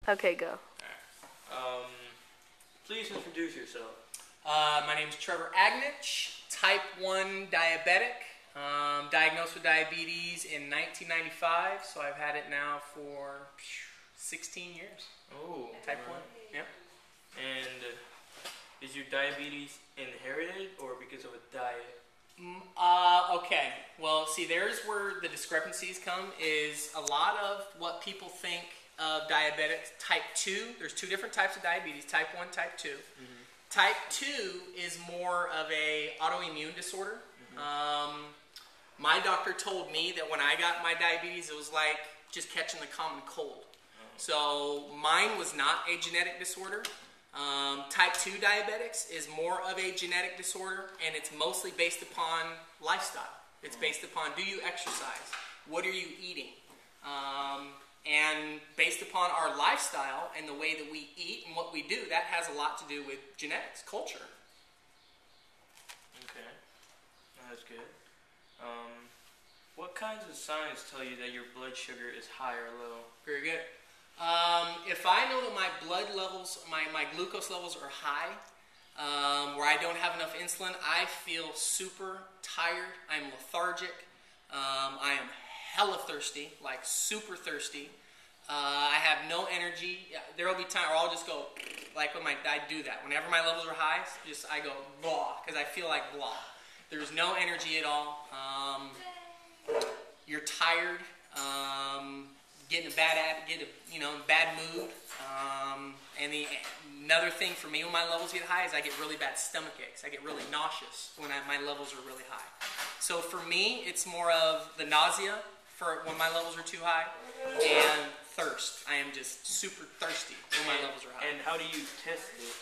Okay, go. Alright. Please introduce yourself. My name is Trevor Agnitch, type 1 diabetic, diagnosed with diabetes in 1995, so I've had it now for 16 years. Oh. Type 1, yeah. And is your diabetes inherited or because of a diet? Okay, well, see, there's where the discrepancies come, is a lot of what people think of diabetics. Type 2, there's two different types of diabetes, type 1, type 2. Mm-hmm. Type 2 is more of a autoimmune disorder. Mm-hmm. My doctor told me that when I got my diabetes, it was like just catching the common cold. Oh. So mine was not a genetic disorder. Type 2 diabetics is more of a genetic disorder, and it's mostly based upon lifestyle. It's based upon, do you exercise? What are you eating? And based upon our lifestyle and the way that we eat and what we do, that has a lot to do with genetics, culture. Okay, that's good. What kinds of signs tell you that your blood sugar is high or low? Very good. If I know that my blood levels, my glucose levels are high, where I don't have enough insulin, I feel super tired. I'm lethargic. I am hella thirsty, like super thirsty. I have no energy. There will be times where I'll just go, like when I do that. Whenever my levels are high, I go blah, because I feel like blah. There's no energy at all. You're tired. Getting a bad mood. And another thing for me when my levels get high is I get really bad stomach aches. I get really nauseous when my levels are really high. So for me, it's more of the nausea for when my levels are too high, and thirst. I am just super thirsty when my levels are high. And how do you test it?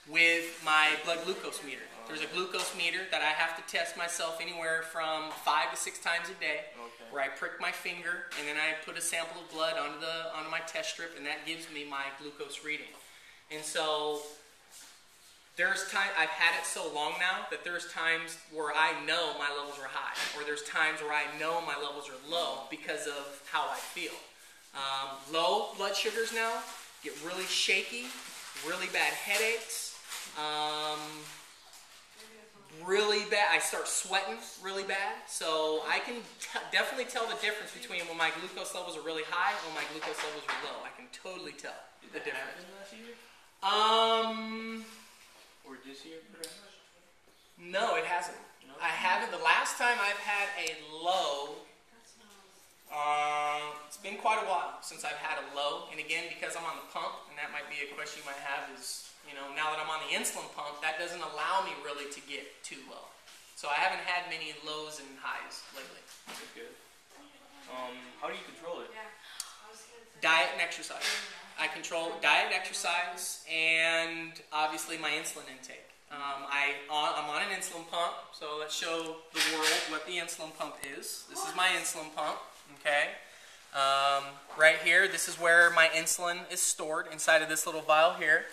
With my blood glucose meter. There's a glucose meter that I have to test myself anywhere from 5 to 6 times a day, where I prick my finger and then I put a sample of blood onto my test strip, and that gives me my glucose reading. And so there's time, I've had it so long now that there's times where I know my levels are high, or there's times where I know my levels are low because of how I feel. Low blood sugars now get really shaky, really bad headaches. Really bad. I start sweating really bad. So I can definitely tell the difference between when my glucose levels are really high and when my glucose levels are low. I can totally tell the difference. Did that happen last year? Or this year, perhaps? No, it hasn't. No? I haven't. The last time I've had a low, it's been quite a while since I've had a low. And again, because I'm on the pump, and that might be a question you might have is, now that I'm on the insulin pump, that doesn't allow me really to get too low. So I haven't had many lows and highs lately. That's good. How do you control it? Diet and exercise. I control diet, exercise, and obviously my insulin intake. I'm on an insulin pump, so let's show the world what the insulin pump is. This is my insulin pump, okay? Right here, this is where my insulin is stored, inside of this little vial here.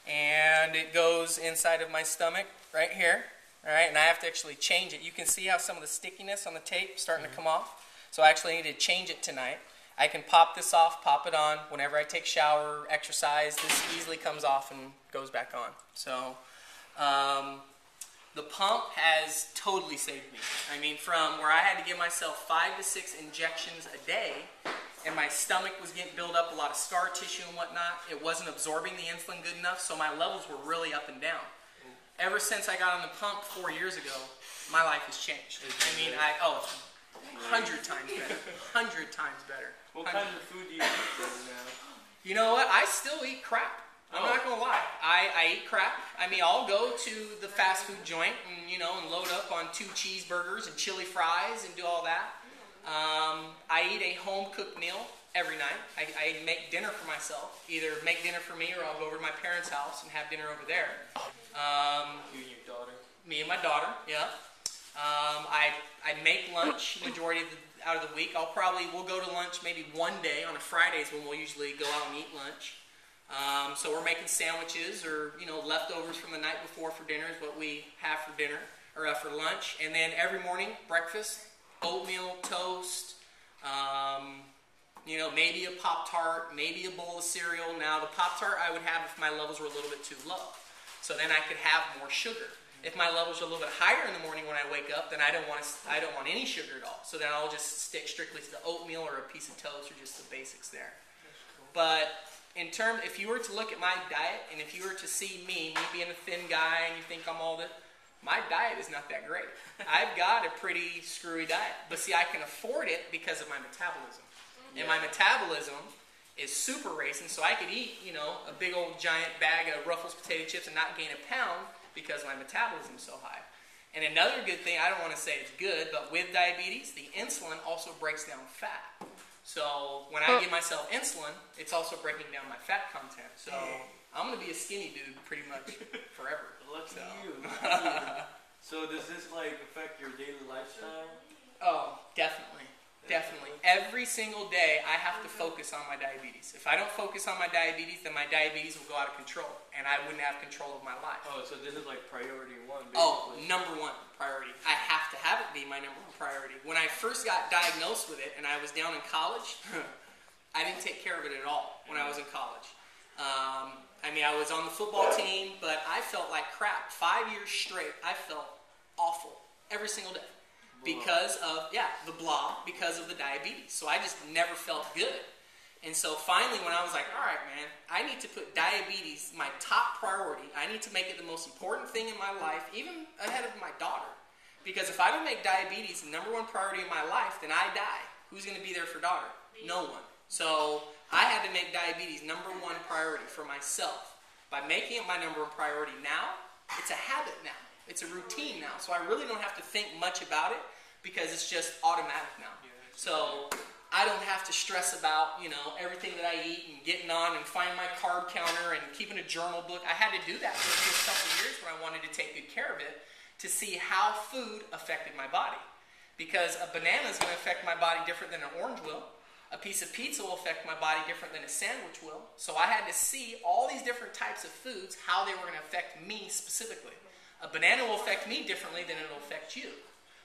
And it goes inside of my stomach right here, all right, and I have to actually change it. You can see how some of the stickiness on the tape is starting to come off, so I actually need to change it tonight. I can pop this off, pop it on. Whenever I take shower, exercise, this easily comes off and goes back on. So the pump has totally saved me. I mean, from where I had to give myself 5 to 6 injections a day, and my stomach was getting built up, a lot of scar tissue and whatnot. It wasn't absorbing the insulin good enough, so my levels were really up and down. Ever since I got on the pump 4 years ago, my life has changed. I mean, it's 100 times better. 100 times better. What kind of food do you eat now? You know what? I still eat crap. I'm not going to lie. I eat crap. I mean, I'll go to the fast food joint and, and load up on 2 cheeseburgers and chili fries and do all that. I eat a home-cooked meal every night. I make dinner for myself. Either make dinner for me, or I'll go over to my parents' house and have dinner over there. You and your daughter? Me and my daughter, yeah. I make lunch majority out of the week. We'll go to lunch maybe one day on a Fridays when we'll usually go out and eat lunch. So we're making sandwiches or leftovers from the night before for dinner is what we have for dinner or for lunch. And then every morning breakfast. Oatmeal, toast, You know, maybe a Pop-Tart, maybe a bowl of cereal. Now, the Pop-Tart I would have if my levels were a little bit too low. So then I could have more sugar. If my levels are a little bit higher in the morning when I wake up, then I don't want any sugar at all. So then I'll just stick strictly to the oatmeal or a piece of toast or just the basics there. But if you were to look at my diet, and if you were to see me being a thin guy, and you think I'm all that, my diet is not that great. I've got a pretty screwy diet. But see, I can afford it because of my metabolism. And my metabolism is super racing, so I could eat, you know, a big old giant bag of Ruffles potato chips and not gain a pound because my metabolism is so high. And another good thing, I don't want to say it's good, but with diabetes, the insulin also breaks down fat. So when I give myself insulin, it's also breaking down my fat content. So I'm going to be a skinny dude pretty much forever. Lucky you. So does this like affect your daily lifestyle? Oh, definitely. Definitely. Every single day, I have to focus on my diabetes. If I don't focus on my diabetes, then my diabetes will go out of control, and I wouldn't have control of my life. Oh, so this is like priority one, basically. Oh, number one priority. I have to have it be my number one priority. When I first got diagnosed with it, and I was down in college, I didn't take care of it at all when I was in college. I mean, I was on the football team, but I felt like crap. 5 years straight, I felt awful every single day. Because of, because of the diabetes. So I just never felt good. And so finally when I was like, all right, man, I need to put diabetes my top priority. I need to make it the most important thing in my life, even ahead of my daughter. Because if I don't make diabetes the number one priority in my life, then I die. Who's going to be there for daughter? No one. So I had to make diabetes number one priority for myself. By making it my number one priority now, it's a habit now. It's a routine now, so I really don't have to think much about it because it's just automatic now. So I don't have to stress about, you know, everything that I eat and getting on and finding my carb counter and keeping a journal book. I had to do that for a couple of years when I wanted to take good care of it to see how food affected my body. Because a banana is going to affect my body different than an orange will. A piece of pizza will affect my body different than a sandwich will. So I had to see all these different types of foods, how they were going to affect me specifically. A banana will affect me differently than it will affect you.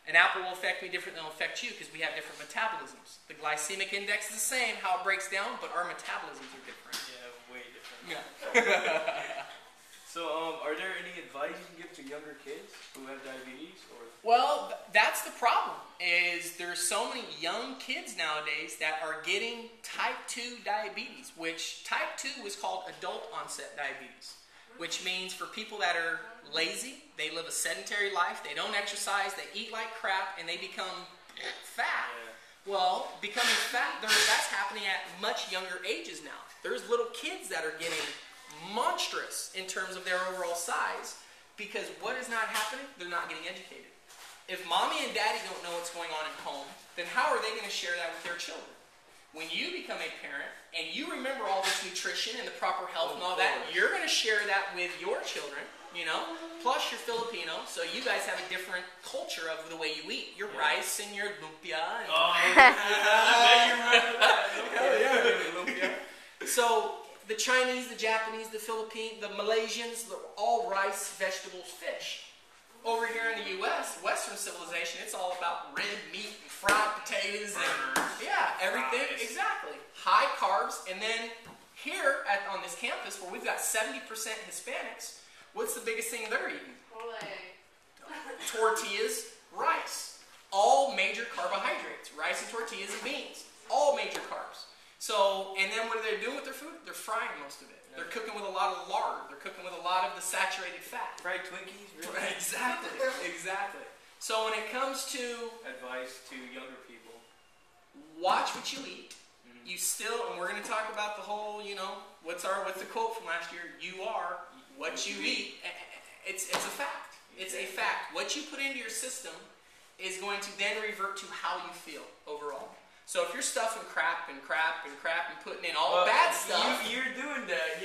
An apple will affect me different than it will affect you because we have different metabolisms. The glycemic index is the same, how it breaks down, but our metabolisms are different. Yeah, way different. Yeah. So, are there any advice you can give to younger kids who have diabetes? Well, that's the problem, is there's so many young kids nowadays that are getting type 2 diabetes, which type 2 was called adult onset diabetes. Which means for people that are lazy, they live a sedentary life, they don't exercise, they eat like crap, and they become fat. Yeah. Well, becoming fat, that's happening at much younger ages now. There's little kids that are getting monstrous in terms of their overall size because what is not happening? They're not getting educated. If mommy and daddy don't know what's going on at home, then how are they going to share that with their children? When you become a parent and you remember all this nutrition and the proper health and all that, you're going to share that with your children, you know. Plus you're Filipino, so you guys have a different culture of the way you eat. Your rice and your lumpia. And So the Chinese, the Japanese, the Philippines, the Malaysians, they're all rice, vegetables, fish. Over here in the U.S., Western civilization, it's all about red meat and fried potatoes and everything. Exactly. High carbs. And then here on this campus where we've got 70% Hispanics, what's the biggest thing they're eating? Tortillas, rice. All major carbohydrates. Rice and tortillas and beans. All major carbs. So, and then what are they doing with their food? They're frying most of it. They're cooking with a lot of lard. They're cooking with a lot of the saturated fat. Fried Twinkies? Really? Exactly. Exactly. So when it comes to advice to younger people, watch what you eat. You still, and we're going to talk about the whole, you know, what's the quote from last year? You are what you eat. It's a fact. It's a fact. What you put into your system is going to then revert to how you feel overall. So if you're stuffing crap and putting in all the bad stuff, you're doing that.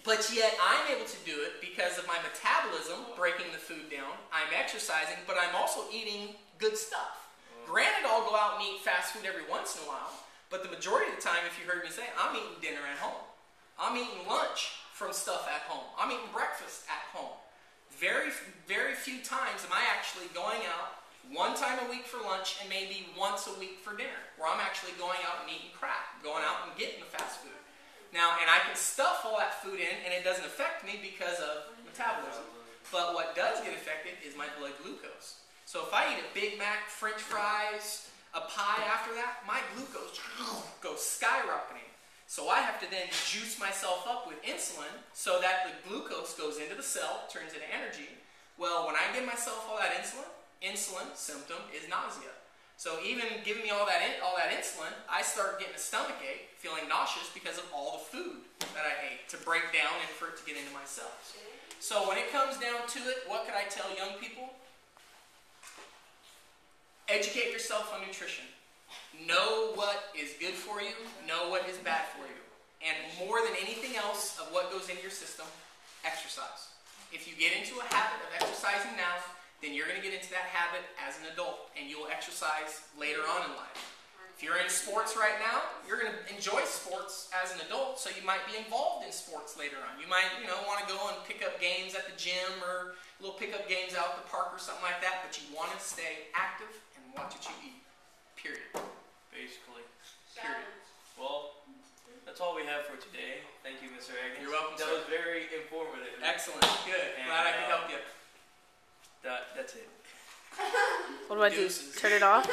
But yet I'm able to do it because of my metabolism, breaking the food down. I'm exercising, but I'm also eating good stuff. Granted, I'll go out and eat fast food every once in a while, but the majority of the time, if you heard me say, I'm eating dinner at home. I'm eating lunch from stuff at home. I'm eating breakfast at home. Very, very few times am I actually going out, one time a week for lunch and maybe once a week for dinner, where I'm actually going out and eating crap, going out and getting the fast food. Now, and I can stuff all that food in and it doesn't affect me because of metabolism. But what does get affected is my blood glucose. So if I eat a Big Mac, French fries, a pie after that, my glucose goes skyrocketing. So I have to then juice myself up with insulin so that the glucose goes into the cell, turns into energy. Well, when I give myself all that insulin symptom is nausea. So even giving me all that insulin, I start getting a stomach ache, feeling nauseous because of all the food that I ate to break down and for it to get into my cells. So when it comes down to it, what could I tell young people? Educate yourself on nutrition. Know what is good for you, know what is bad for you. And more than anything else of what goes into your system, exercise. If you get into a habit of exercising now, then you're going to get into that habit as an adult, and you'll exercise later on in life. If you're in sports right now, you're going to enjoy sports as an adult, so you might be involved in sports later on. You might, want to go and pick up games at the gym or little pickup games out at the park or something like that, but you want to stay active and watch what you eat. Period. Basically. Period. Well, that's all we have for today. Thank you, Mr. Agnitch. You're welcome, That sir. was very informative. Excellent. Good. And, Glad I could help you. That's it. What do I do? Deuces. Turn it off?